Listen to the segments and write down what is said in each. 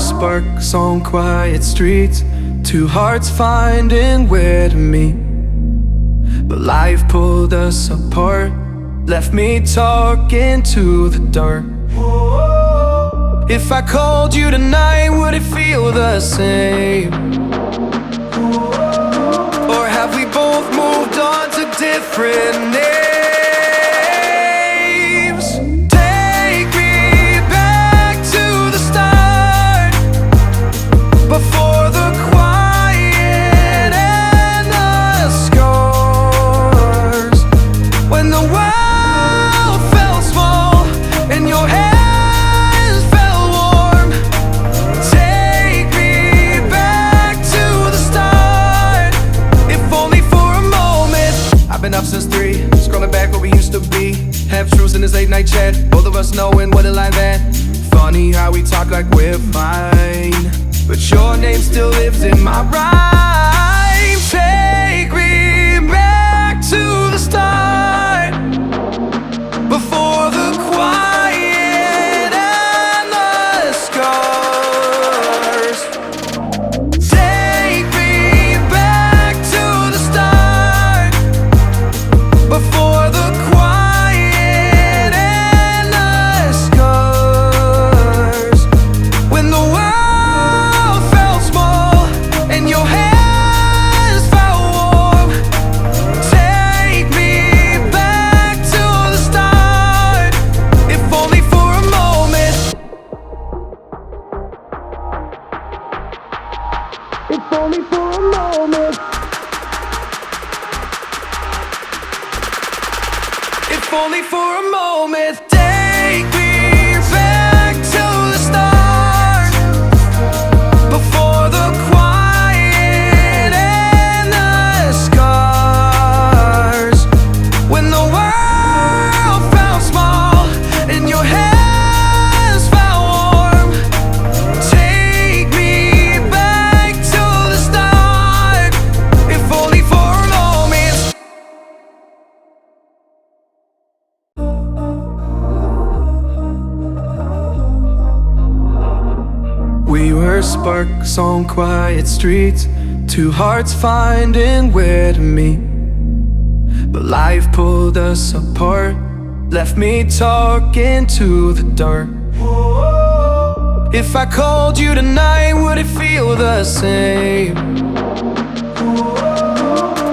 sparks on quiet streets, two hearts finding where to meet. But life pulled us apart, left me talking to the dark. If I called you tonight, would it feel the same? Or have we both moved on to different names? Take me back to the start, before the quiet and the scars, when the world felt small and your hands felt warm. Take me back to the start, if only for a moment. I've been up since 3, scrolling back where we used to be, half truths in this late night chat, both of us knowing what a line that. Funny how we talk like we're fine, but your name still lives in my rhyme. Take me back to the start, before the quiet and the scars. Take me back to the start, before the quiet and the scars, when the world felt small and your hands felt warm. Take me back to the start, if only for a moment. If only for a moment. If only for a moment. Take me back to the start, before the quiet and the scars, when the world felt small and your hands felt warm. Take me back to the start, if only for a moment. We were sparks on quiet streets, two hearts finding where to meet. But life pulled us apart, left me talking to the dark. If I called you tonight, would it feel the same?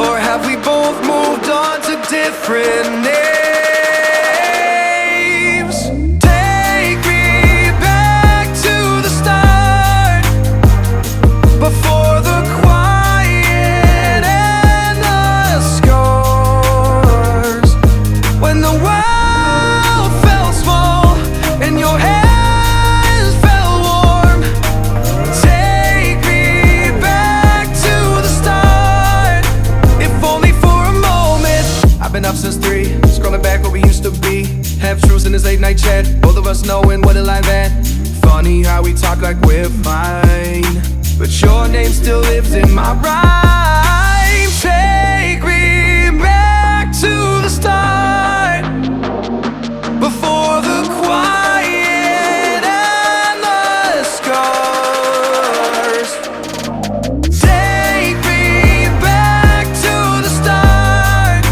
Or have we both moved on to different names? Take me back to the start, before the quiet and the scars, when the world felt small and your hands felt warm. Take me back to the start, if only for a moment. I've been up since 3, scrolling back where we used to be, half truths in this late night chat, both of us knowing what a line that. Funny how we talk like we're fine, but your name still lives in my rhyme. Take me back to the start, before the quiet and the scars. Take me back to the start,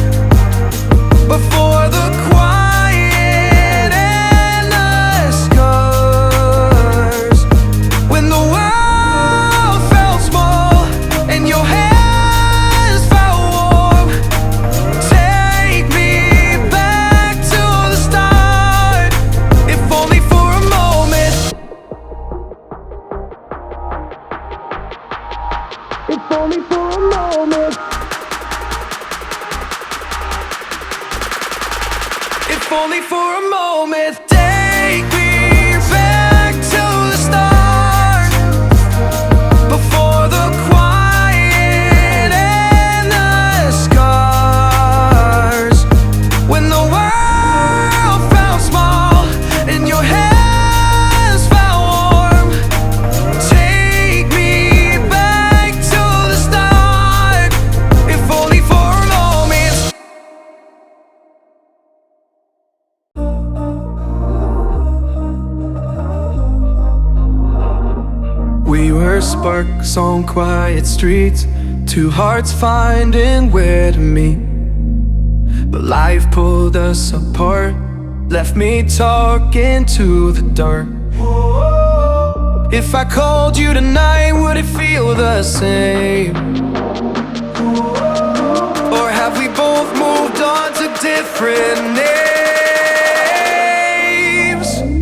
before the quiet and the scars, when the world felt small and your hands felt warm. Take me back to the start, if only for a moment. If only for a moment. If only for a moment. Take me back to the start, before the quiet and the scars, when the world felt small and your hands felt warm. Take me back to the start, if only for a moment. were sparks on quiet streets, two hearts finding where to meet. But life pulled us apart, left me talking to the dark. If I called you tonight, would it feel the same? Or have we both moved on to different names?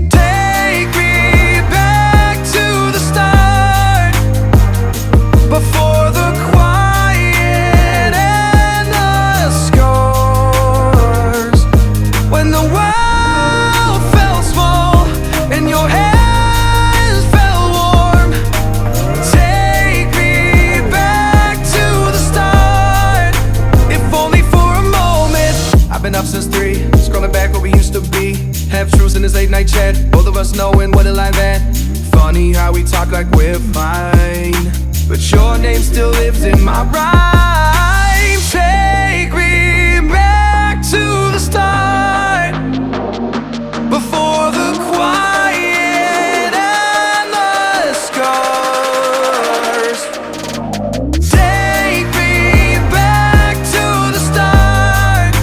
Take me back to the start, before the quiet and the scars. When the world felt small and your hands felt warm. Take me back to the start, if only for a moment. I've been up since 3, scrolling back where we used to be. Half truths in this late night chat, both of us knowing what a lie that. Funny how we talk like we're fine, but your name still lives in my rhyme. Take me back to the start, before the quiet and the scars. Take me back to the start,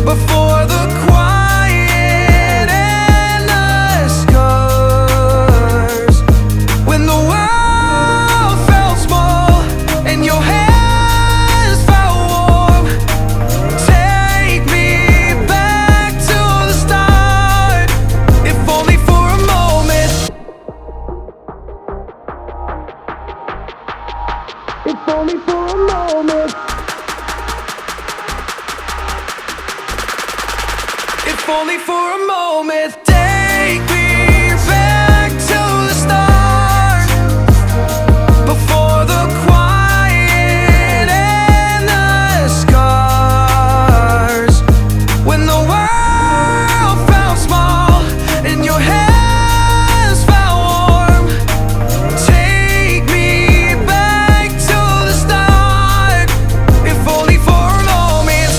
before the quiet and the scars. When the world felt small and your hands felt warm. Take me back to the start, if only for a moment. If only for a moment. If only for a moment. Take me back to the start, before the quiet and the scars. When the world felt small and your hands felt warm. Take me back to the start, if only for a moment.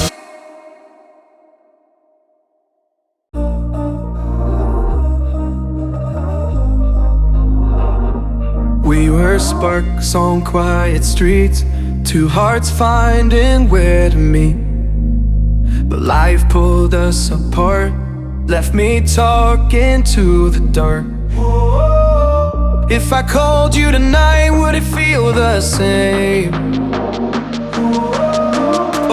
We were sparks on quiet streets, two hearts finding where to meet. But life pulled us apart, left me talking to the dark. If I called you tonight, would it feel the same?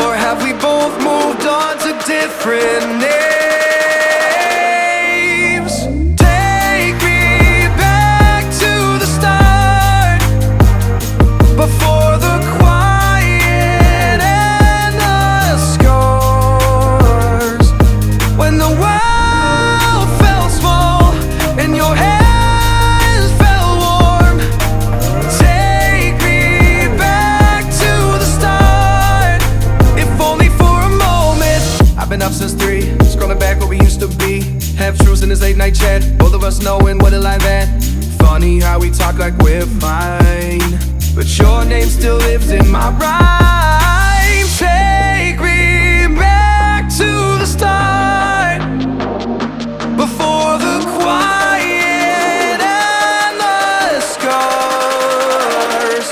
Or have we both moved on to different names? Take me back to the start, before the quiet and the scars. When the world felt small and your hands felt warm. Take me back to the start, if only for a moment. I've been up since 3, scrolling back where we used to be. Half truths in this late night chat, both of us knowing what a lie that. Funny how we talk like we're fine, but your name still lives in my rhyme. Take me back to the start, before the quiet and the scars.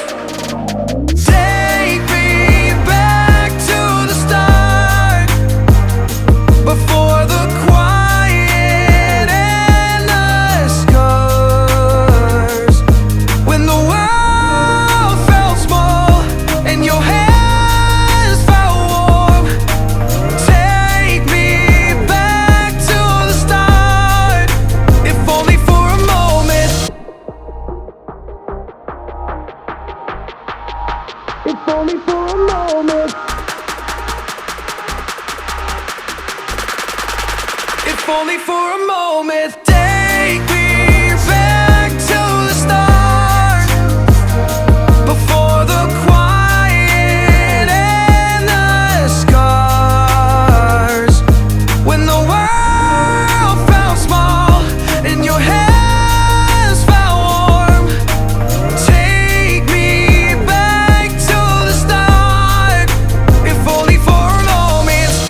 Take me back to the start, before the quiet and the scars. When the world felt small and your hands felt warm. Take me back to the start, if only for a moment. If only for a moment. If only for a moment. Take me back to the start, before the quiet and the scars. When the world felt small and your hands felt warm. Take me back to the start, if only for a moment.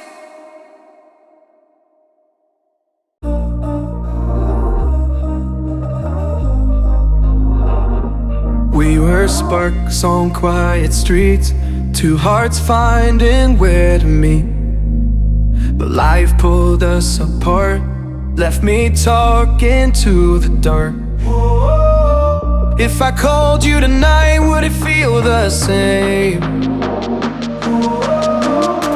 were sparks on quiet streets, two hearts finding where to meet. But life pulled us apart, left me talking to the dark. If I called you tonight, would it feel the same?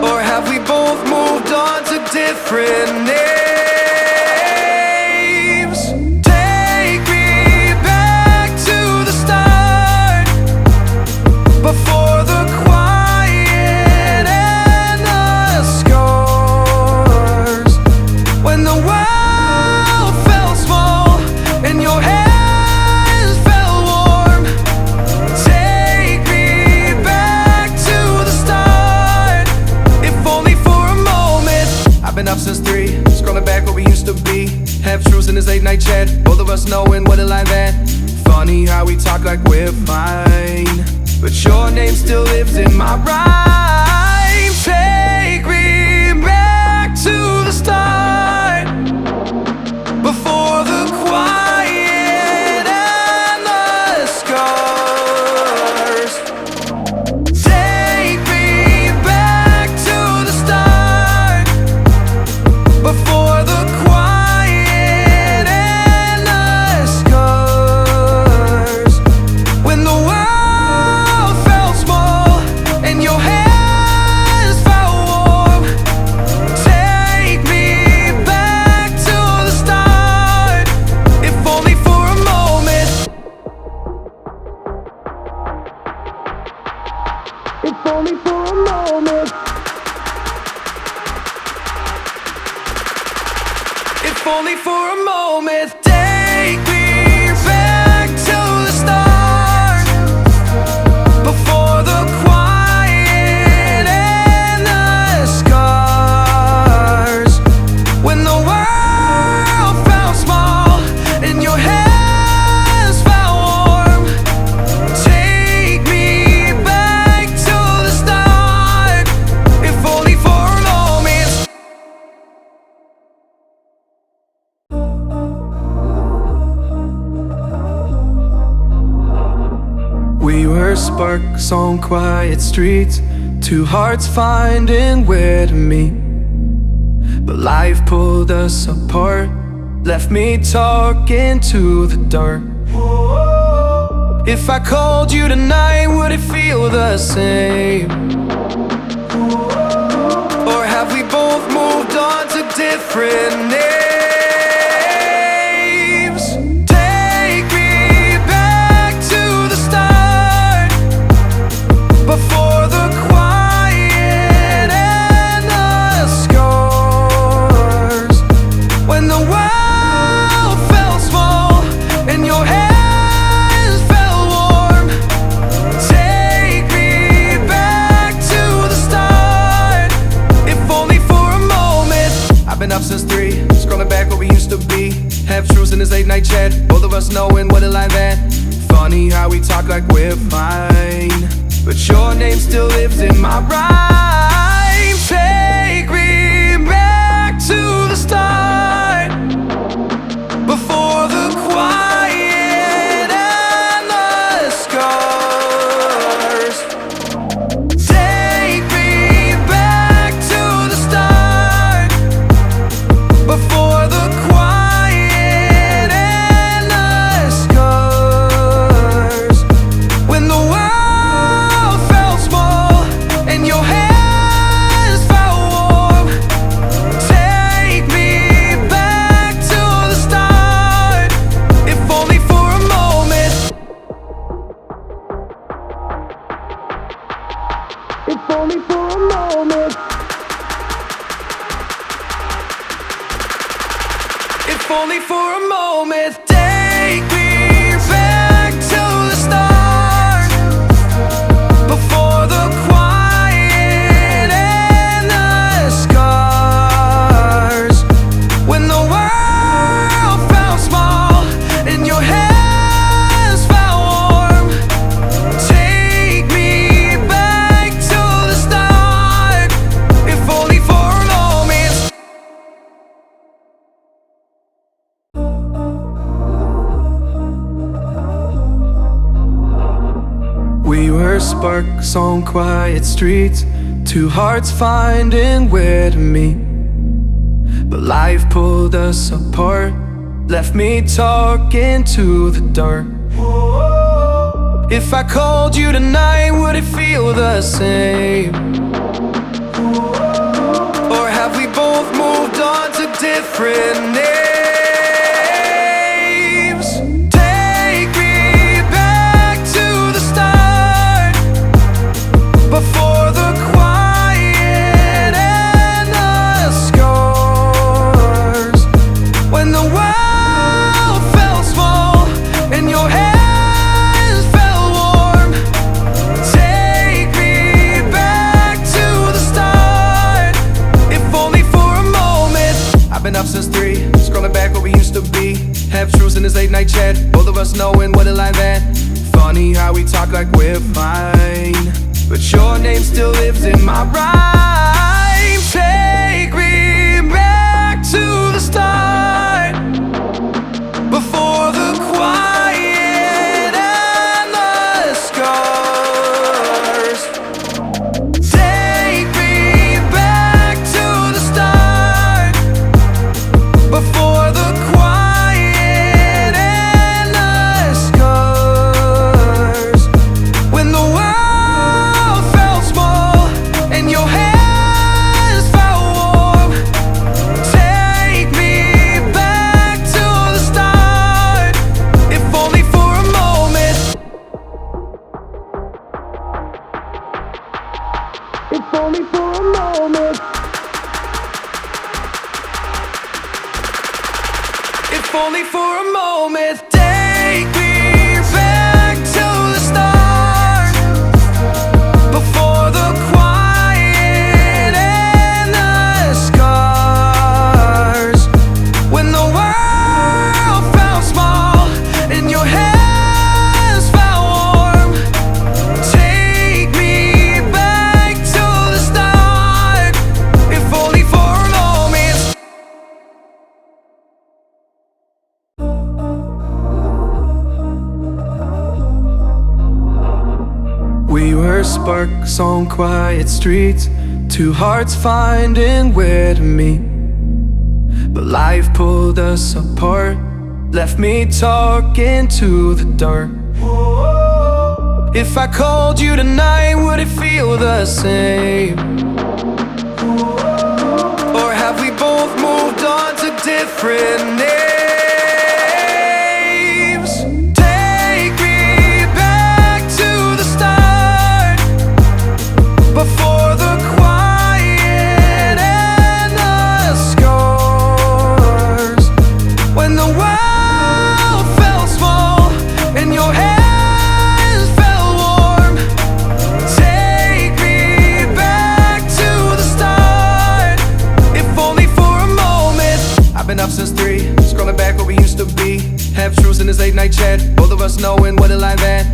Or have we both moved on to different names? Take me back to the start, before the quiet and the scars. When the world felt small and your hands felt warm. Take me back to the start, if only for a moment. I've been up since 3, scrolling back where we used to be. Half truths in this late night chat, both of us knowing what it like that. Funny how we talk like we're fine, but your name still lives in my rhyme. Take me back to the start, before the quiet and the scars. Take me back to the start, before the quiet and the scars. When the world felt small and your hands felt warm. Take me back to the start, if only for a moment. If only for a moment. If only for a moment. Take me back to the start, before the quiet and the scars. When the world felt small and your hands felt warm. Take me back to the start, if only for a moment. We were sparks on quiet streets, two hearts finding where to meet. But life pulled us apart, left me talking to the dark. If I called you tonight, would it feel the same? Or have we both moved on to different names? Take me back to the start, before the quiet and the scars. When the world felt small and your hands felt warm. Take me back to the start, if only for a moment. I've been up since 3, scrolling back where we used to be. Half truths in this late night chat, both of us knowing what it like that. Funny how we talk like we're fine, but your name still lives in my rhyme. Take me back to the start, before the quiet and the scars. Take me back to the start, before the quiet and the scars. When the world felt small and your hands felt warm. Take me back to the start, if only for a moment. If only for a moment. If only for a moment. Take me back to the start, before the quiet and the scars. When the world felt small and your hands felt warm. Take me back to the start, if only for a moment. were sparks on quiet streets, two hearts finding where to meet. But life pulled us apart, left me talking to the dark. If I called you tonight, would it feel the same? Or have we both moved on to different names? Take me back to the start, before the quiet and the scars. When the world felt small and your hands felt warm. Take me back to the start, if only for a moment. I've been up since 3, scrolling back what we used to be. Half truths in this late night chat, both of us knowing what it like that. Funny how we talk like we're fine, but your name still lives in my rhyme. Take me back to the start, before the quiet and the scars. Take me back to the start, before the quiet and the scars. When the world felt small and your hands felt warm. Take me back to the start, if only for a moment. If only for a moment. If only for a moment. Take me back to the start, before the quiet and the scars. When the world felt small and your hands felt warm. Take me back to the start, if only for a moment. We were sparks on quiet streets, two hearts finding where to meet. But life pulled us apart, left me talking to the dark. If I called you tonight, would it feel the same? Or have we both moved on to different names? Take me back to the start, before the quiet and the scars. When the world felt small and your hands felt warm. Take me back to the start, if only for a moment. I've been up since 3, scrolling back what we used to be. Half truths in this late night chat, both of us knowing what it like that.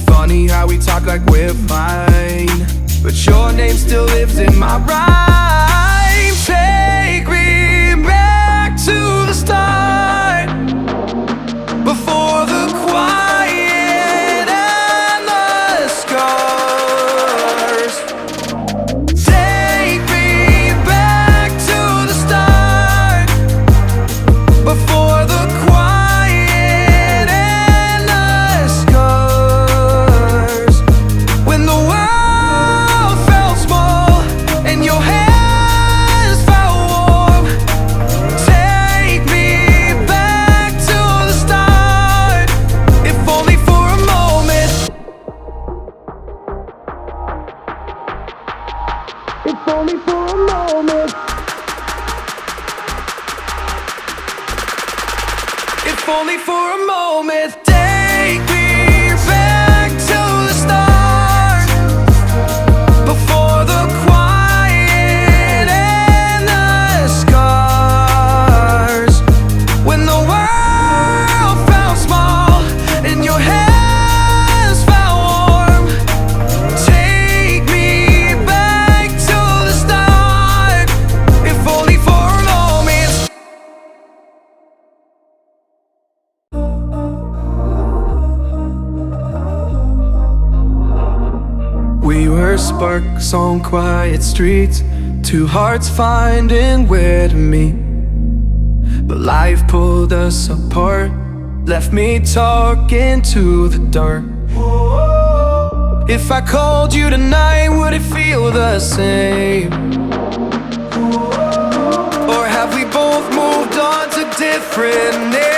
Funny how we talk like we're fine, but your name still lives in my rhyme. Take me back to the start, before the quiet and the scars. Take me back to the start, before the quiet and the scars. When the world felt small and your hands felt warm. Take me back to the start, if only for a moment. If only for a moment. If only for a moment. Take me back to the start, before the quiet and the scars. When the world felt small and your hands felt warm. Take me back to the start, if only for a moment. sparks on quiet streets, two hearts finding where to meet. But life pulled us apart, left me talking to the dark. If I called you tonight, would it feel the same? Or have we both moved on to different names?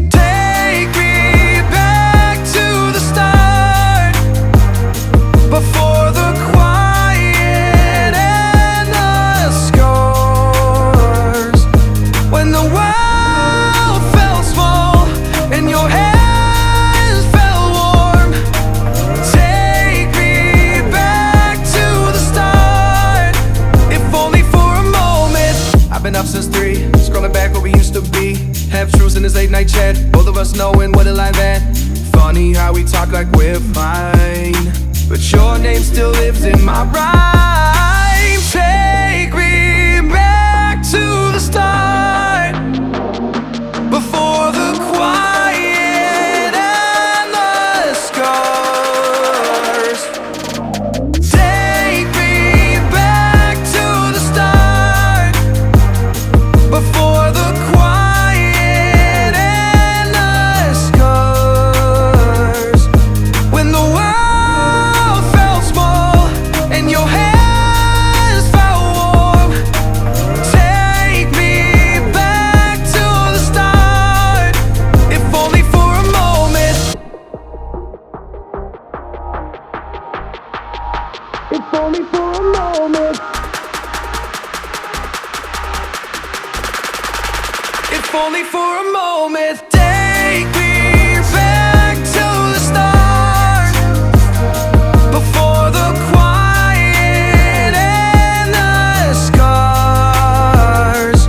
Take me back to the start, before the quiet and the scars. When the world felt small and your hands felt warm. Take me back to the start, if only for a moment. I've been up since 3, scrolling back where we used to be. Half truths in this late night chat, both of us knowing what it like that. Funny how we talk like we're fine, but your name still lives in my rhyme. Take me back to the start, before the quiet and the scars. Take me back to the start, before the quiet and the scars. When the world felt small and your hands felt warm. Take me back to the start, if only for a moment. If only for a moment. If only for a moment. Take me back to the start, before the quiet and the scars.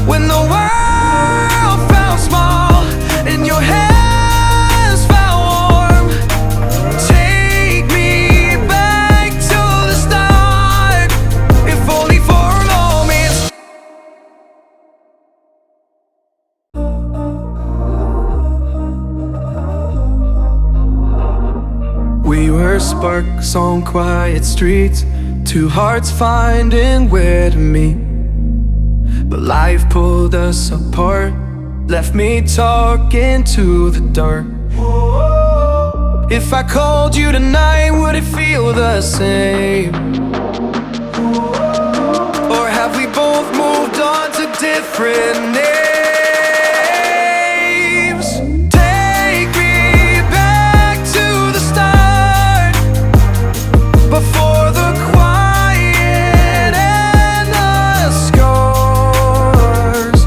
When the world felt small and your hands felt warm. Take me back to the start, if only for a moment. We were sparks on quiet streets, two hearts finding where to meet. But life pulled us apart, left me talking to the dark. If I called you tonight, would it feel the same? Or have we both moved on to different names? Take me back to the start, before the quiet and the scars.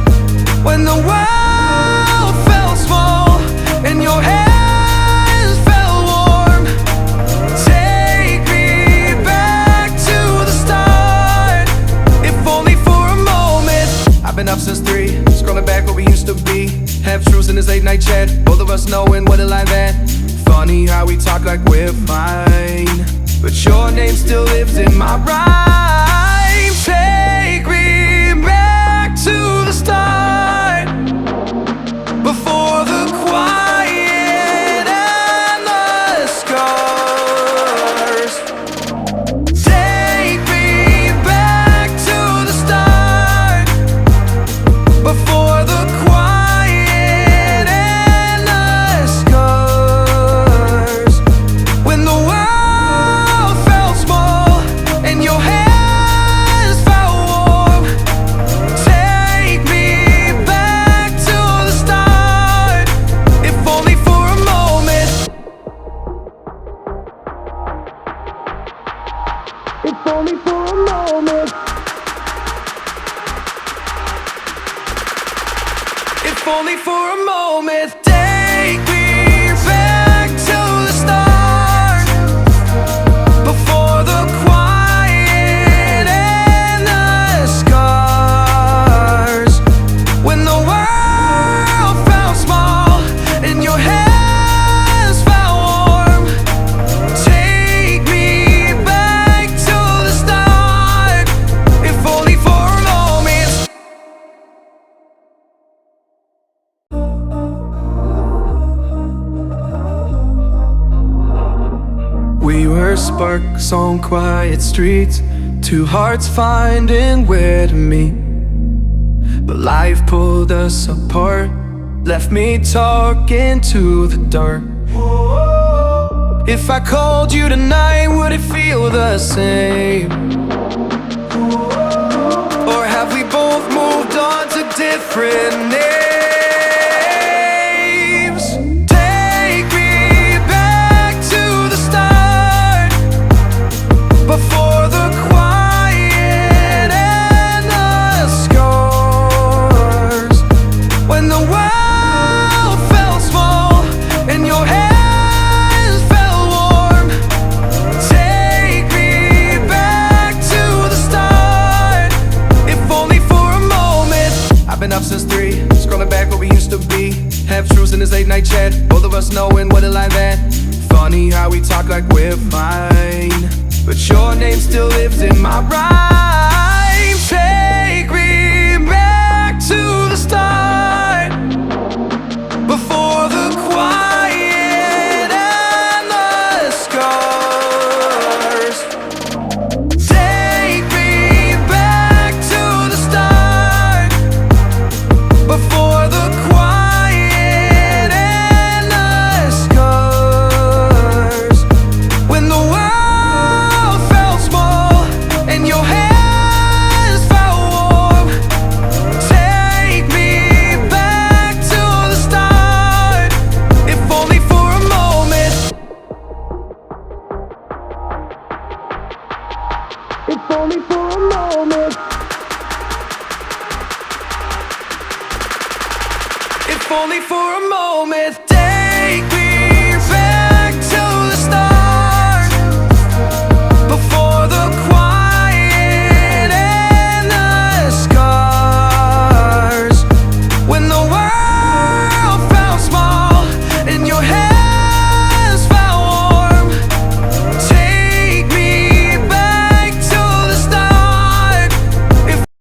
When the world felt small and your hands felt warm. Take me back to the start, if only for a moment. I've been up since 3, scrolling back where we used to be. Half truths in this late night chat, both of us knowing what it like that. Funny how we talk like we're fine, but your name still lives in my rhyme. Take me back to the start, before the quiet and the scars. Take me back to the start, before the quiet and the scars. When the world felt small and your hands felt warm. Take me back to the start, if only for a moment. If only for a moment. If only for a moment. Take me back to the start, before the quiet and the scars. When the world felt small and your hands felt warm. Take me back to the start, if only for a moment. sparks on quiet streets, two hearts finding where to meet. But life pulled us apart, left me talking to the dark. If I called you tonight, would it feel the same? Or have we both moved on to different names? Take me back to the start, before the quiet and the scars. When the world felt small and your hands felt warm. Take me back to the start, if only for a moment. I've been up since 3, scrolling back where we used to be. Half truths in this late night chat, both of us knowing what a life at. Funny how we talk like we're fine, but your name still lives in my rhyme. Take me back to the start, before the quiet and the scars. Take me back to the start, before the quiet and the scars. When the world felt small and your hands felt warm. Take me back to the start, if only for a moment. If only for a moment. If only for a moment.